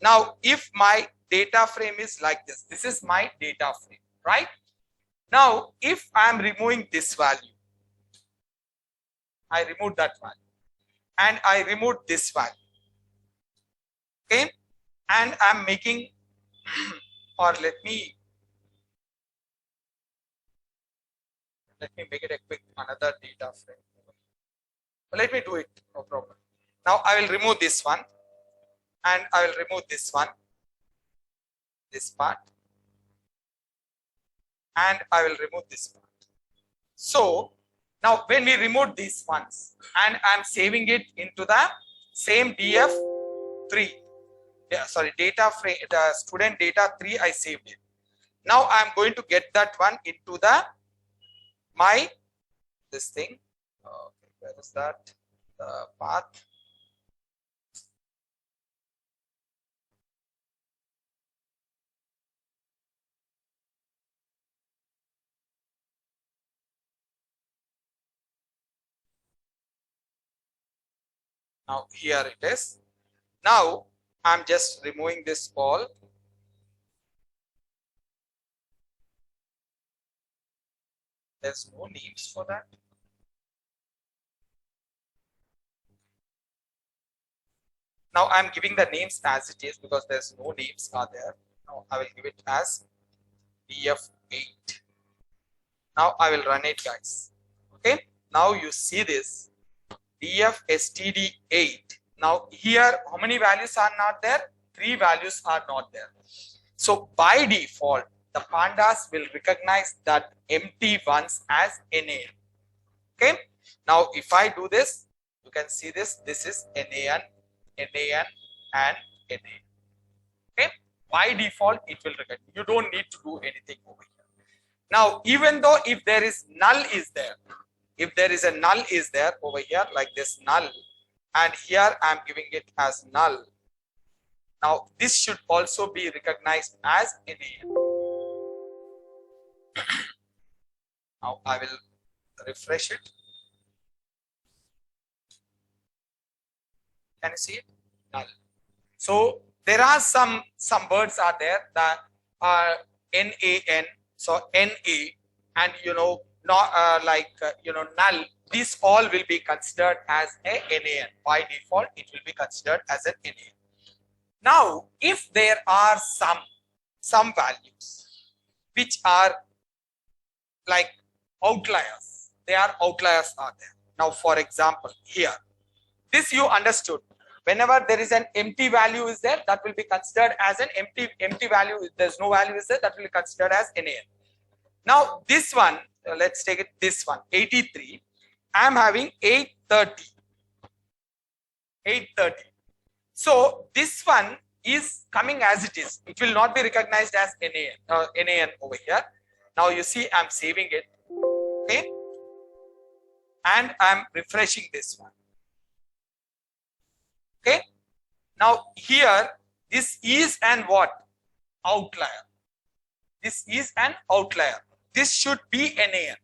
Now, if my data frame is like this, this is my data frame, right? Now, if I am removing this value, I remove that value, and I remove this value. Okay. And I'm making, or let me make it a quick another data frame. Let me do it, no problem. Now I will remove this one, and I will remove this one, this part, and I will remove this part. So now when we remove these ones, and I'm saving it into the same df3. Yeah, sorry, data frame, the student data 3, I saved it. Now I'm going to get that one into the this thing. Okay, where is that? The path. Now here it is. Now I'm just removing this all. There's no names for that. Now I'm giving the names as it is because there's no names are there. Now I will give it as df8. Now I will run it, guys. Okay. Now you see this df_std8. Now here, how many values are not there? 3 values are not there. So by default, the pandas will recognize that empty ones as NaN. Okay. Now if I do this, you can see this. This is NaN, NaN, and NaN. Okay. By default, it will recognize. You don't need to do anything over here. Now, even though if there is null is there, if there is a null is there over here, like this null, and here I am giving it as null. Now, this should also be recognized as NaN. Now, I will refresh it. Can you see it? Null. So there are some words are there that are NaN. So Na and null. These all will be considered as a NaN. By default, it will be considered as an NaN. Now, if there are some values which are like outliers, there are outliers are there. Now, for example, here, this you understood. Whenever there is an empty value is there, that will be considered as an empty value. If there's no value is there, that will be considered as NaN. Now, this one, let's take it this one, 83. I am having 830. 830. So this one is coming as it is. It will not be recognized as NaN over here. Now you see I'm saving it. Okay. And I'm refreshing this one. Okay. Now here, this is an what? Outlier. This is an outlier. This should be NaN.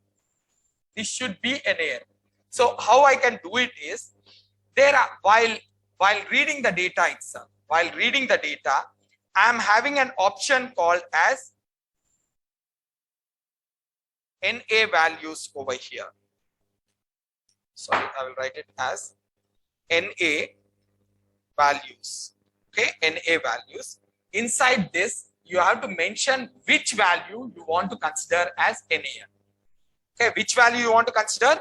This should be NaN. So how I can do it is, there are while reading the data itself, I am having an option called as NA values over here. Sorry, I will write it as NA values. Okay, NA values. Inside this, you have to mention which value you want to consider as NaN. Okay, which value you want to consider?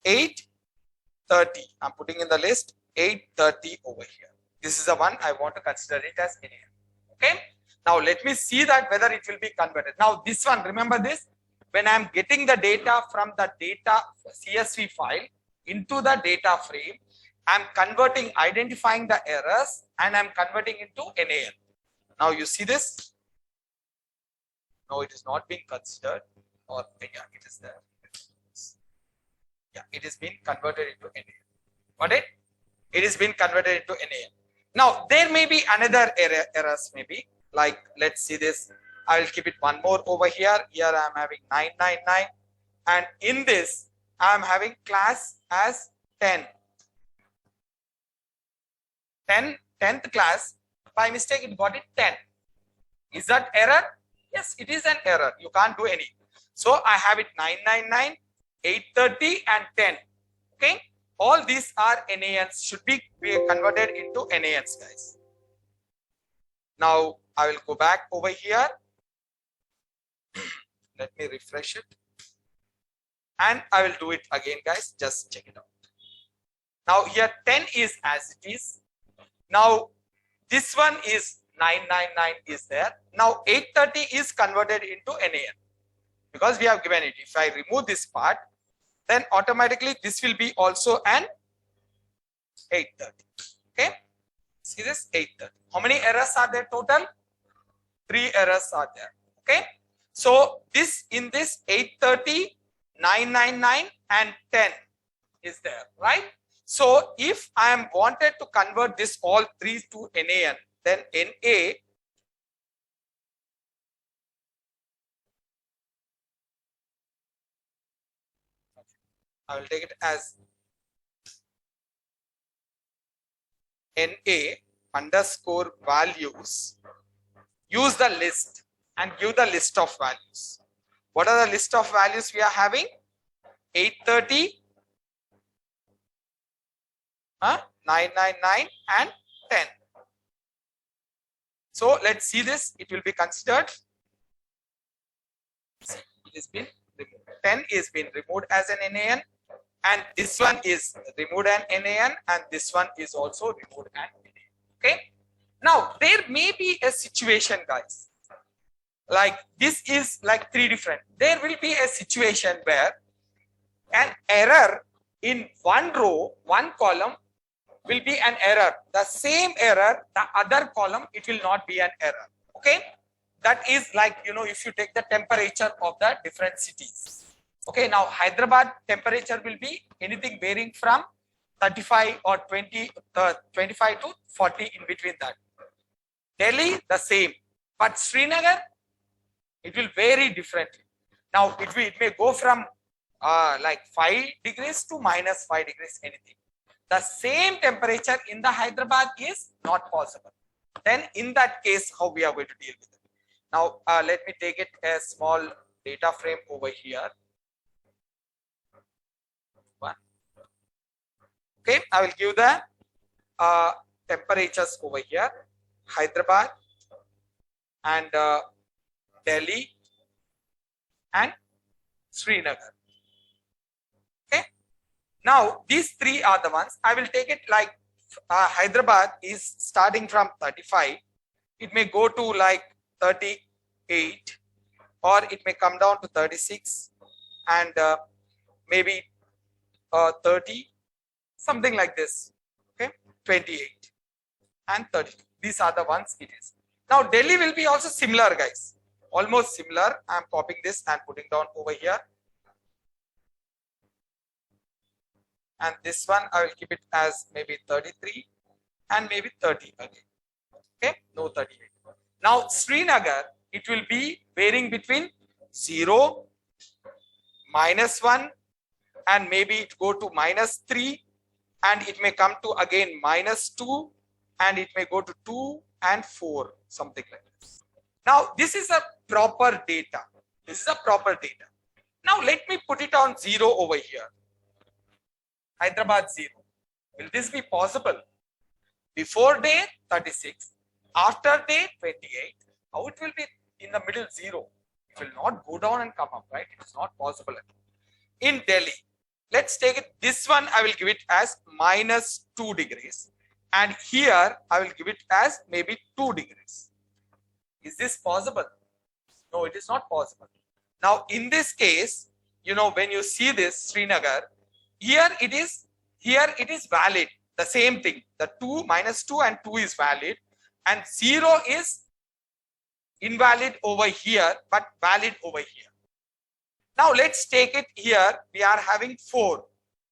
830. I'm putting in the list 830 over here. This is the one I want to consider it as NaN. Okay. Now let me see that whether it will be converted. Now this one, remember this, when I'm getting the data from the data CSV file into the data frame, I'm converting, identifying the errors, and I'm converting into NaN. Now you see this. No, it is not being considered, or yeah, it is there. Yeah, it is being converted into NaN. Got it? It is being converted into NaN. Now there may be another errors maybe, like let's see this. I will keep it one more over here. Here I am having 999, and in this I am having class as 10. 10th class. By mistake it got it 10. Is that error? Yes, it is an error. You can't do any. So I have it 999, 830 and 10. Okay. All these are NaNs, should be converted into NaNs, guys. Now I will go back over here. Let me refresh it. And I will do it again, guys. Just check it out. Now here 10 is as it is. Now this one is 999 is there. Now 830 is converted into NaN because we have given it. If I remove this part, then automatically this will be also an 830. Okay. See this 830. How many errors are there total? 3 errors are there. Okay. So this in this 830, 999 and 10 is there, right? So if I am wanted to convert this all 3 to NaN, then NA I will take it as NA underscore values. Use the list and give the list of values. What are the list of values we are having? 830, 999 and 10. So let's see this. It will be considered. See, it has been removed. 10 is been removed as an NaN, and this one is removed an NaN, and this one is also removed an NaN. Okay. Now there may be a situation, guys. Like this is like 3 different. There will be a situation where an error in one row, one column will be an error. The same error, the other column, it will not be an error. Okay. That is like, if you take the temperature of the different cities. Okay. Now, Hyderabad temperature will be anything varying from 35 or 25 to 40 in between that. Delhi, the same. But Srinagar, it will vary differently. Now, it may go from like 5 degrees to minus 5 degrees, anything. The same temperature in the Hyderabad is not possible. Then in that case, how we are going to deal with it? Now, let me take it a small data frame over here. Okay, I will give the temperatures over here. Hyderabad and Delhi and Srinagar. Okay. Now, these three are the ones. I will take it like Hyderabad is starting from 35. It may go to like 38, or it may come down to 36 and maybe 30, something like this. Okay, 28 and 32. These are the ones it is. Now, Delhi will be also similar, guys. Almost similar. I am copying this and putting down over here. And this one, I will keep it as maybe 33 and maybe 30 again. Okay, no 38. Now, Srinagar, it will be varying between 0, -1, and maybe it go to -3, and it may come to again -2, and it may go to 2 and 4, something like this. Now, this is a proper data. This is a proper data. Now, let me put it on 0 over here. Hyderabad 0. Will this be possible? Before day 36, after day 28, how it will be in the middle 0? It will not go down and come up, right? It is not possible. In Delhi, let's take it. This one I will give it as -2 degrees. And here I will give it as maybe 2 degrees. Is this possible? No, it is not possible. Now, in this case, when you see this Srinagar, here it is valid. The same thing. The -2 and 2 is valid, and 0 is invalid over here, but valid over here. Now, let's take it here. We are having 4.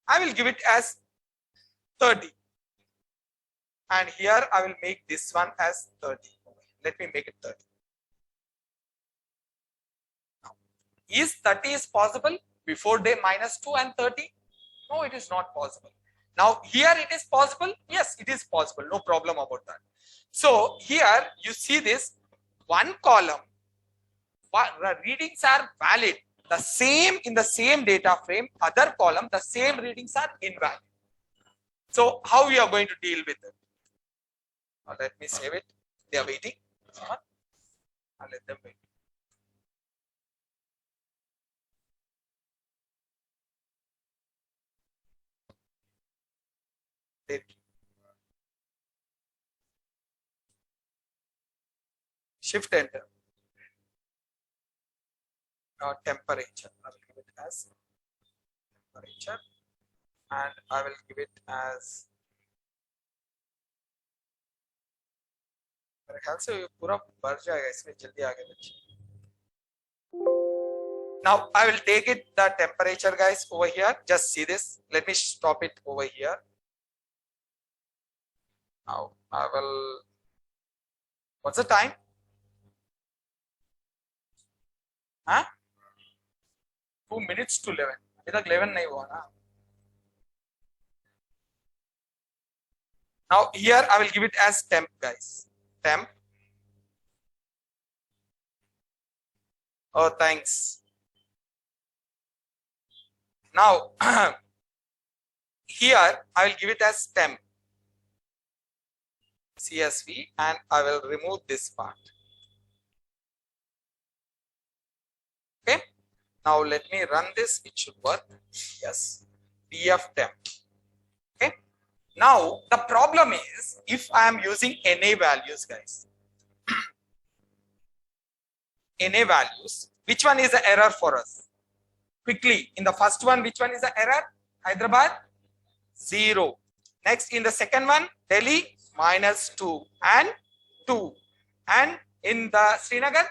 I will give it as 30. And here I will make this one as 30. Let me make it 30. Now, is 30 is possible before day -2 and 30? No, it is not possible. Now, here it is possible. Yes, it is possible. No problem about that. So, here you see this one column, readings are valid. The same in the same data frame, other column, the same readings are invalid. So, how we are going to deal with it? Now, let me save it. They are waiting. I'll let them wait. Shift enter. Temperature. I will give it as temperature, and I will give it as. Now I will take it the temperature, guys, over here. Just see this. Let me stop it over here. Now I will. What's the time? Huh? 2 minutes to 11. अभी तक 11 नहीं हुआ ना. Now here I will give it as temp, guys. Temp. Oh, thanks. Now here I will give it as temp. CSV, and I will remove this part. Okay. Now let me run this. It should work. Yes. DF temp. Okay. Now the problem is if I am using NA values, guys. NA values. Which one is the error for us? Quickly. In the first one, which one is the error? Hyderabad 0. Next, in the second one, Delhi minus 2 and 2. And in the Srinagar,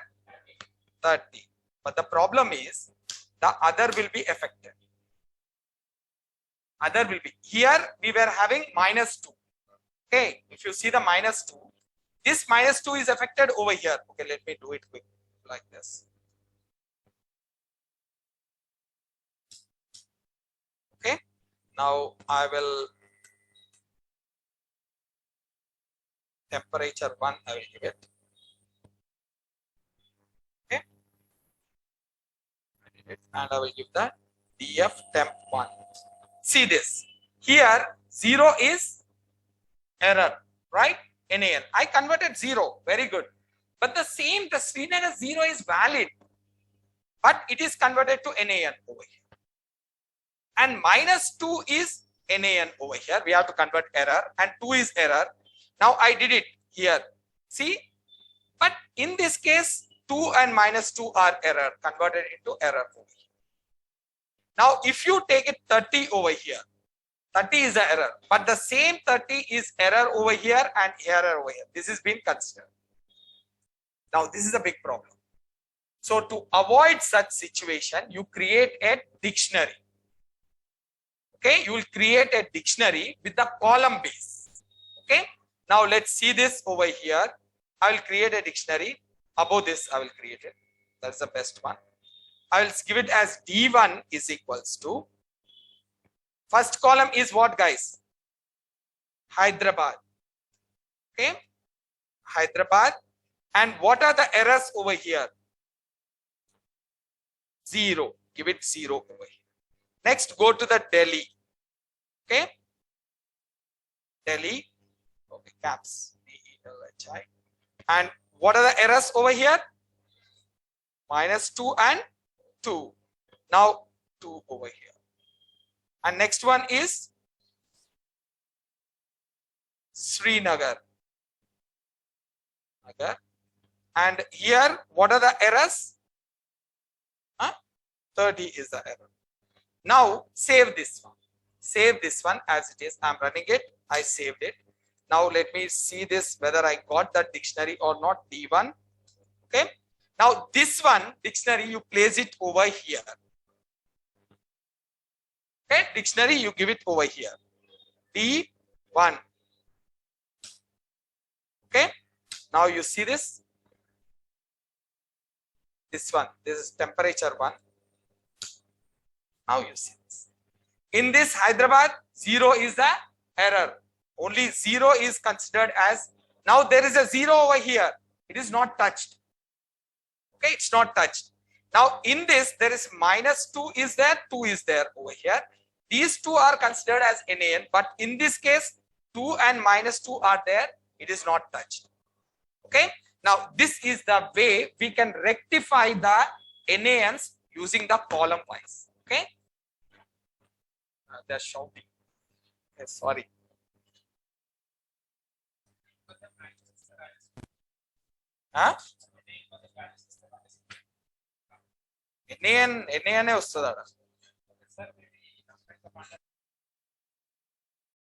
30. But the problem is the other will be affected. Other will be. Here we were having minus 2. Okay, if you see the minus 2, this minus 2 is affected over here. Okay, let me do it quick like this. Okay, now I will temperature 1, I will give it. Okay, and I will give the df temp 1. See this. Here 0 is error, right? NaN. I converted 0. Very good. But the Srinagar 0 is valid, but it is converted to NaN over here. And minus 2 is NaN over here. We have to convert error, and 2 is error. Now I did it here. See? But in this case, 2 and minus 2 are error, converted into error over here. Now, if you take it 30 over here, 30 is the error, but the same 30 is error over here and error over here. This is being considered. Now, this is a big problem. So, to avoid such situation, you create a dictionary. Okay, you will create a dictionary with the column base. Okay, now let's see this over here. I will create a dictionary. Above this, I will create it. That's the best one. I will give it as D1 is equals to. First column is what, guys? Hyderabad. Okay, Hyderabad. And what are the errors over here? 0. Give it 0 over here. Next, go to the Delhi. Okay, Delhi. Okay, caps. D-E-L-H-I. And what are the errors over here? Minus 2 and 2. Now 2 over here. And next one is Srinagar. And here, what are the errors? 30 is the error. Now save this one. Save this one as it is. I'm running it. I saved it. Now let me see this whether I got the dictionary or not. D1. Okay. Now this one dictionary you place it over here. Okay. Dictionary you give it over here. D1. Okay. Now you see this. This one. This is temperature 1. Now you see this. In this Hyderabad, 0 is the error. Only 0 is considered as. Now there is a 0 over here. It is not touched. Okay, it's not touched. Now in this, there is minus 2 is there, 2 is there over here. These two are considered as NaN, but in this case, 2 and minus 2 are there. It is not touched. Okay. Now this is the way we can rectify the NaNs using the column wise. Okay. They're shouting. Okay, sorry. Huh? NaN వస్తుందా